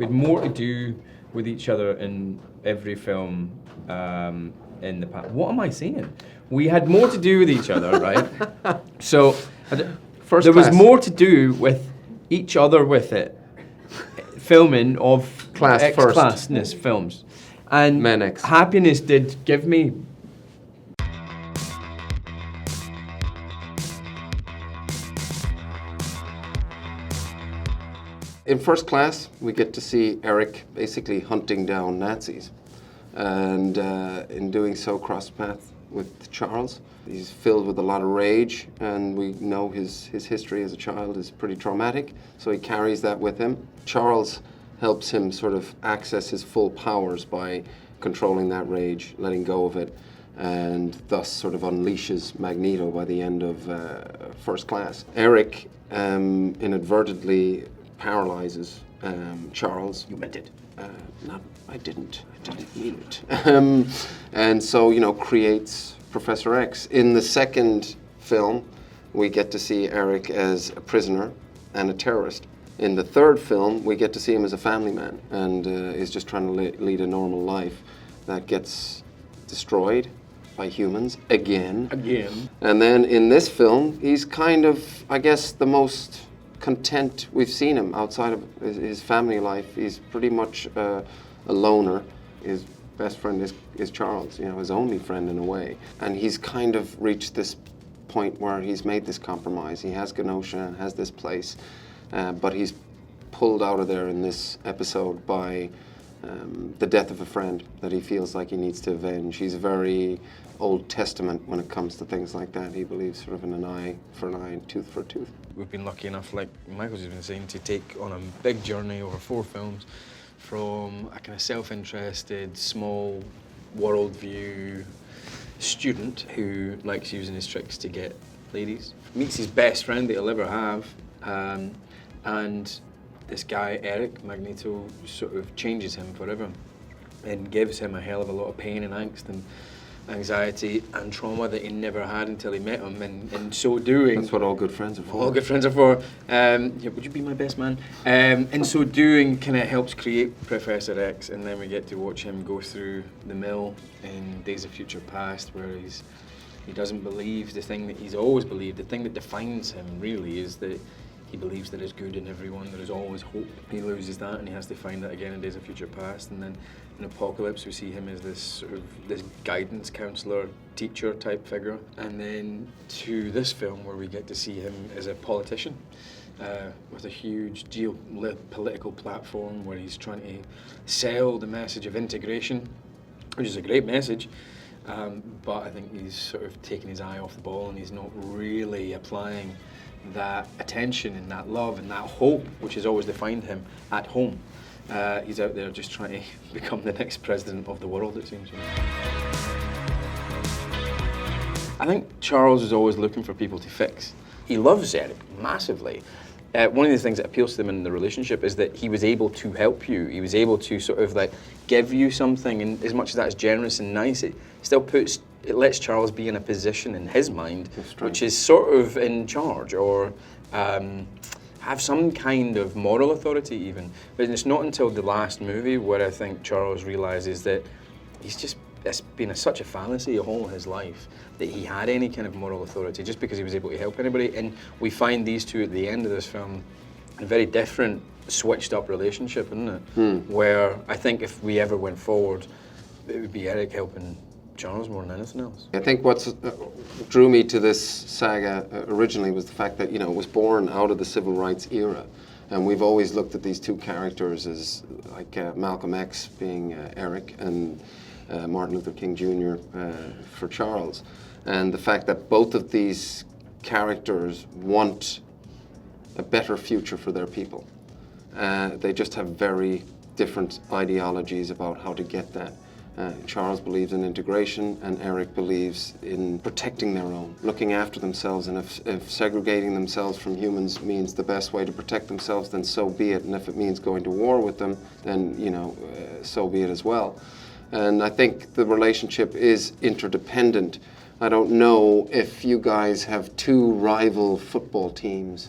We had more to do with each other in every film in the past. What am I saying? We had more to do with each other, right? So there was more to do with each other with it. Filming of X-classness films. And Happiness did give me. In First Class, we get to see Erik basically hunting down Nazis. And in doing so, cross path with Charles. He's filled with a lot of rage, and we know his history as a child is pretty traumatic, so he carries that with him. Charles helps him sort of access his full powers by controlling that rage, letting go of it, and thus sort of unleashes Magneto by the end of First Class. Erik inadvertently paralyzes Charles. You meant it. No, I didn't mean it. And so, creates Professor X. In the second film, we get to see Erik as a prisoner and a terrorist. In the third film, we get to see him as a family man and is just trying to lead a normal life that gets destroyed by humans again. And then in this film, he's kind of, I guess, the most content we've seen him outside of his family life. He's pretty much a loner. His best friend is Charles, his only friend in a way. And he's kind of reached this point where he's made this compromise. He has Genosha and has this place, but he's pulled out of there in this episode by the death of a friend that he feels like he needs to avenge. He's very Old Testament when it comes to things like that. He believes sort of in an eye for an eye and tooth for a tooth. We've been lucky enough, like Michael's been saying, to take on a big journey over 4 films from a kind of self-interested, small worldview student who likes using his tricks to get ladies, meets his best friend that he'll ever have, and this guy, Erik, Magneto, sort of changes him forever and gives him a hell of a lot of pain and angst and anxiety and trauma that he never had until he met him, and in so doing... That's what all good friends are for. All good friends are for. Would you be my best man? In so doing, kind of helps create Professor X, and then we get to watch him go through the mill in Days of Future Past, where he doesn't believe the thing that he's always believed. The thing that defines him, really, is that he believes there is good in everyone, there is always hope. He loses that and he has to find that again in Days of Future Past. And then in Apocalypse we see him as this guidance counselor, teacher type figure. And then to this film where we get to see him as a politician with a huge geopolitical platform where he's trying to sell the message of integration, which is a great message. But I think he's sort of taken his eye off the ball and he's not really applying that attention and that love and that hope, which has always defined him, at home. He's out there just trying to become the next president of the world, it seems. I think Charles is always looking for people to fix. He loves Erik massively. One of the things that appeals to them in the relationship is that he was able to help you. He was able to sort of like give you something, and as much as that's generous and nice, it still lets Charles be in a position in his mind which is sort of in charge or have some kind of moral authority even. But it's not until the last movie where I think Charles realizes that it's been such a fallacy all his life that he had any kind of moral authority just because he was able to help anybody. And we find these two at the end of this film a very different, switched up relationship, isn't it? Where I think if we ever went forward, it would be Erik helping Charles more than anything else. I think what drew me to this saga originally was the fact that, it was born out of the civil rights era. And we've always looked at these two characters as like Malcolm X being Erik and Martin Luther King Jr. For Charles. And the fact that both of these characters want a better future for their people. They just have very different ideologies about how to get that. Charles believes in integration and Erik believes in protecting their own, looking after themselves, and if segregating themselves from humans means the best way to protect themselves, then so be it. And if it means going to war with them, then, so be it as well. And I think the relationship is interdependent. I don't know if you guys have two rival football teams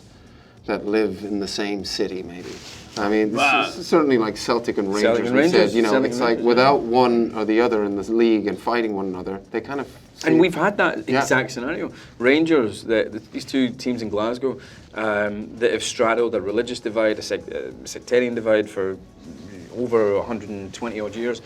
that live in the same city, maybe. I mean, this is certainly like Celtic and Rangers. Celtic and we said, Rangers, you know, Celtic it's and like Rangers, without one or the other in this league and fighting one another, they kind of. And we've had that exact scenario. Rangers, these two teams in Glasgow that have straddled a religious divide, a sectarian divide for over 120 odd years.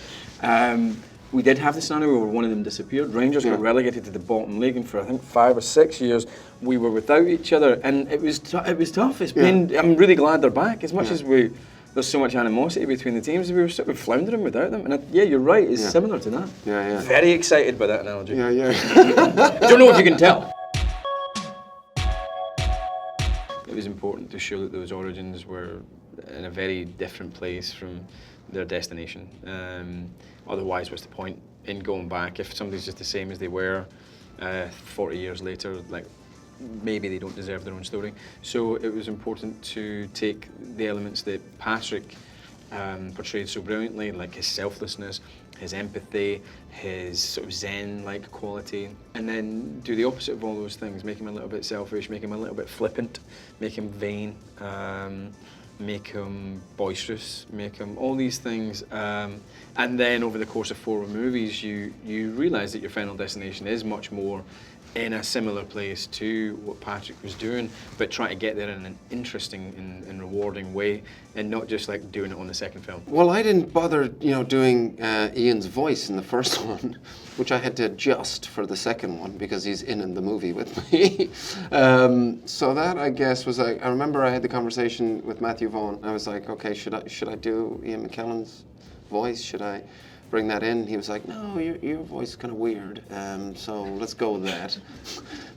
We did have the scenario where one of them disappeared. Rangers got relegated to the bottom league, and for I think 5 or 6 years we were without each other, and it was tough. It's been. I'm really glad they're back. As much as there's so much animosity between the teams, we were sort of floundering without them. And you're right. It's similar to that. Yeah. Very excited by that analogy. Yeah. Don't know if you can tell. It was important to show that those origins were in a very different place from their destination. Otherwise, what's the point in going back if somebody's just the same as they were 40 years later? Like, maybe they don't deserve their own story. So it was important to take the elements that Patrick portrayed so brilliantly, like his selflessness, his empathy, his sort of zen-like quality, and then do the opposite of all those things, make him a little bit selfish, make him a little bit flippant, make him vain, make him boisterous, make him all these things, and then over the course of 4 movies you realise that your final destination is much more in a similar place to what Patrick was doing, but trying to get there in an interesting and rewarding way, and not just like doing it on the second film. Well, I didn't bother, doing Ian's voice in the first one, which I had to adjust for the second one because he's in the movie with me. So that, I guess, was like, I remember I had the conversation with Matthew Vaughn. I was like, okay, should I do Ian McKellen's voice? Should I bring that in? He was like, no, your voice is kind of weird, so let's go with that.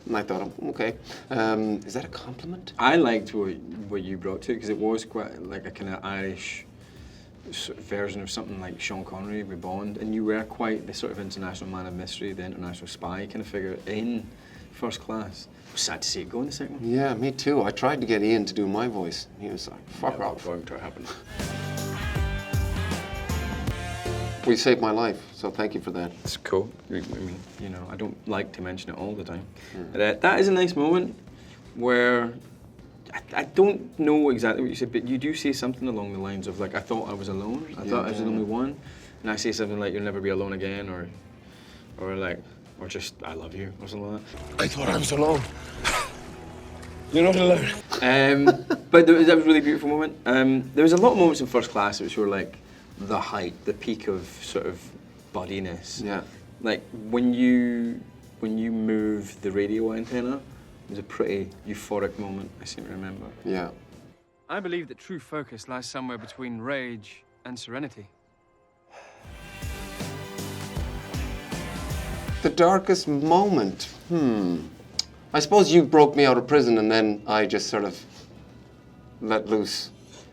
And I thought, okay, is that a compliment? I liked what you brought to it, because it was quite like a kind of Irish sort of version of something like Sean Connery with Bond, and you were quite the sort of international man of mystery, the international spy kind of figure in First Class. I was sad to see it go in the second one. Yeah, me too. I tried to get Ian to do my voice. He was like, fuck off. Going to happen. You saved my life, so thank you for that. It's cool. I mean, I don't like to mention it all the time. But, that is a nice moment where I don't know exactly what you said, but you do say something along the lines of like, I thought I was alone. I thought I was the only one, and I say something like, you'll never be alone again, or just I love you, or something like that. I thought I was alone. You're not alone. But that was a really beautiful moment. There was a lot of moments in First Class which were like the height, the peak of sort of buddiness. Yeah. Like when you move the radio antenna, it was a pretty euphoric moment, I seem to remember. Yeah. I believe that true focus lies somewhere between rage and serenity. The darkest moment? I suppose you broke me out of prison and then I just sort of let loose.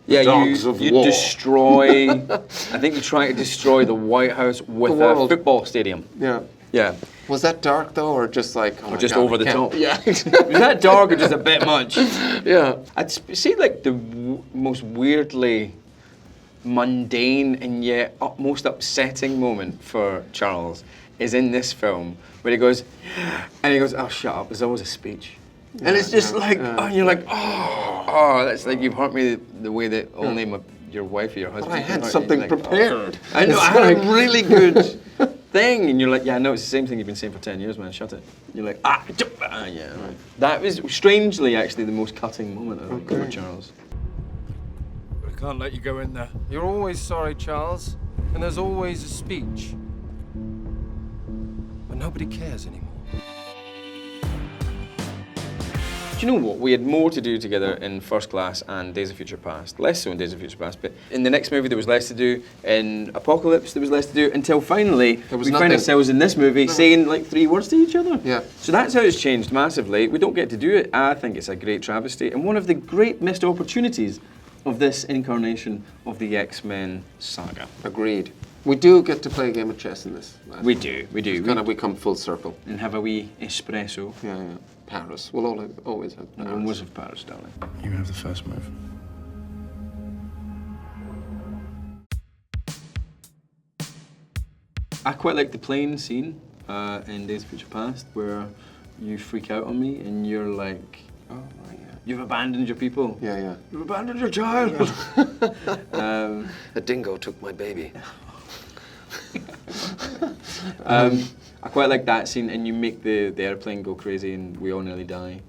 Yeah, Dogs of you war. destroy. I think you try to destroy the White House with a football stadium. Yeah. Yeah. Was that dark though, or just like? Oh Or my just God, over I the can't- top. Yeah. Was that dark or just a bit much? Yeah. I'd say like the most weirdly mundane and yet most upsetting moment for Charles is in this film where he goes, oh, shut up, there's always a speech. And it's just like, and you're like, that's like, you've hurt me the way that only your wife or your husband. But I had can hurt you. something Like, prepared. I know, It's I had like- a really good thing. And you're like, yeah, no, it's the same thing you've been saying for 10 years, man, shut it. You're like, yeah. Right. That was strangely actually the most cutting moment I think for Charles. But I can't let you go in there. You're always sorry, Charles, and there's always a speech. But nobody cares anymore. Do you know what? We had more to do together in First Class and Days of Future Past. Less so in Days of Future Past, but in the next movie there was less to do. In Apocalypse there was less to do, until finally we nothing. find ourselves in this movie saying like 3 words to each other. Yeah. So that's how it's changed massively. We don't get to do it. I think it's a great travesty and one of the great missed opportunities of this incarnation of the X-Men saga. Agreed. We do get to play a game of chess in this. We do. We come full circle. And have a wee espresso. Yeah. Paris. We'll always have And Paris. almost of Paris, darling. You have the first move. I quite like the plane scene in Days of Future Past where you freak out on me and you're like, Oh, right, yeah. You've abandoned your people. Yeah. You've abandoned your child. A dingo took my baby. I quite like that scene, and you make the airplane go crazy, and we all nearly die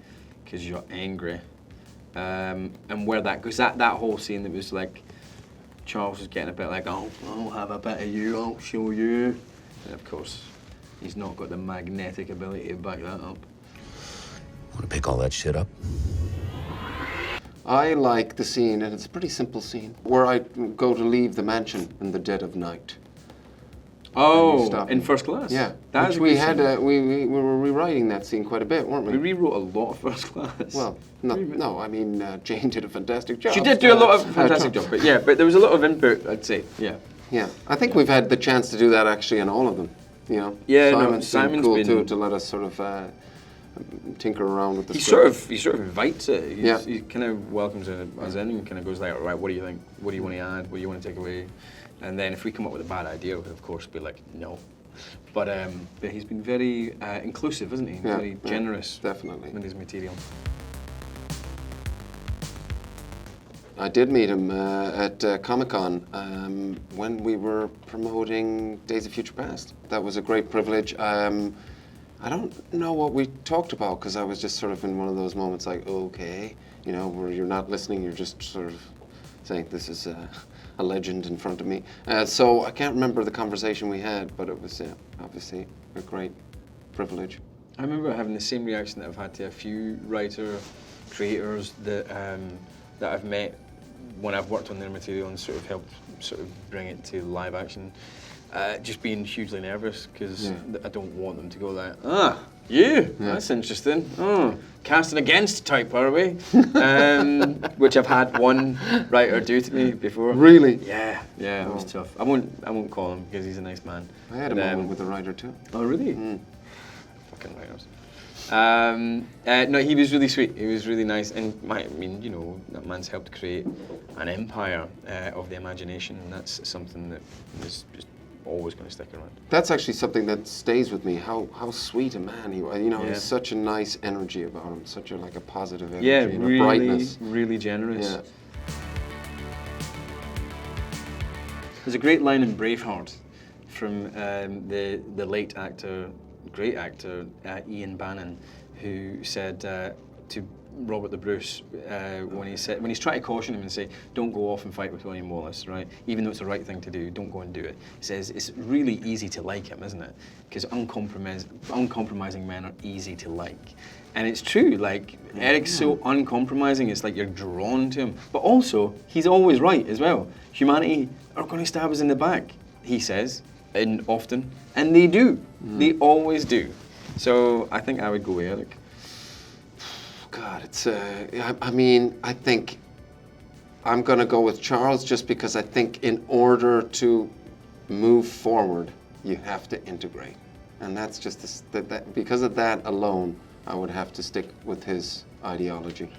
because you're angry. And where that goes, that whole scene that was like, Charles was getting a bit like, oh, I'll have a bit of you, I'll show you. And of course, he's not got the magnetic ability to back that up. Want to pick all that shit up? I like the scene, and it's a pretty simple scene, where I go to leave the mansion in the dead of night. Oh, in First Class? Yeah. That Which we had, we were rewriting that scene quite a bit, weren't we? We rewrote a lot of First Class. Well, no, I mean, Jane did a fantastic job. She did do a lot of fantastic job, but there was a lot of input, I'd say, yeah. Yeah, I think we've had the chance to do that actually in all of them, you know? Yeah, Simon's cool too, to let us sort of tinker around with the He script. sort of invites it. Yeah. He kind of welcomes us in and kind of goes like, right, what do you think? What do you want to add? What do you want to take away? And then if we come up with a bad idea, we'll of course be like, no. But he's been very inclusive, isn't he? Yeah, Very generous. Definitely. With his material. I did meet him at Comic-Con when we were promoting Days of Future Past. That was a great privilege. I don't know what we talked about because I was just sort of in one of those moments like, okay, you know, where you're not listening, you're just sort of saying this is a legend in front of me. So I can't remember the conversation we had, but it was obviously a great privilege. I remember having the same reaction that I've had to a few creators that I've met when I've worked on their material and sort of helped sort of bring it to live action. Just being hugely nervous because I don't want them to go like, that's interesting. Oh, casting against type, are we? Which I've had one writer do to me before. Really? Yeah, it was tough. I won't call him because he's a nice man. I had a moment with a writer too. Oh, really? Fucking writers. No, he was really sweet. He was really nice, and you know, that man's helped create an empire of the imagination, and that's something that is just always going to stick around. That's actually something that stays with me. How sweet a man he was. You know, Yeah. he's such a nice energy about him. Such a positive energy Yeah, and really, a brightness. really generous. Yeah. There's a great line in Braveheart from the late actor, great actor Ian Bannon, who said to Robert the Bruce when he's trying to caution him and say, don't go off and fight with William Wallace, right? Even though it's the right thing to do, don't go and do it. He says it's really easy to like him, isn't it? Because uncompromising men are easy to like. And it's true, like, Erik's so uncompromising, it's like you're drawn to him. But also, he's always right as well. Humanity are going to stab us in the back, he says, and often. And they do. They always do. So I think I would go with Erik. God, it's I mean, I think I'm going to go with Charles just because I think in order to move forward, you have to integrate. And that's just, because of that alone, I would have to stick with his ideology.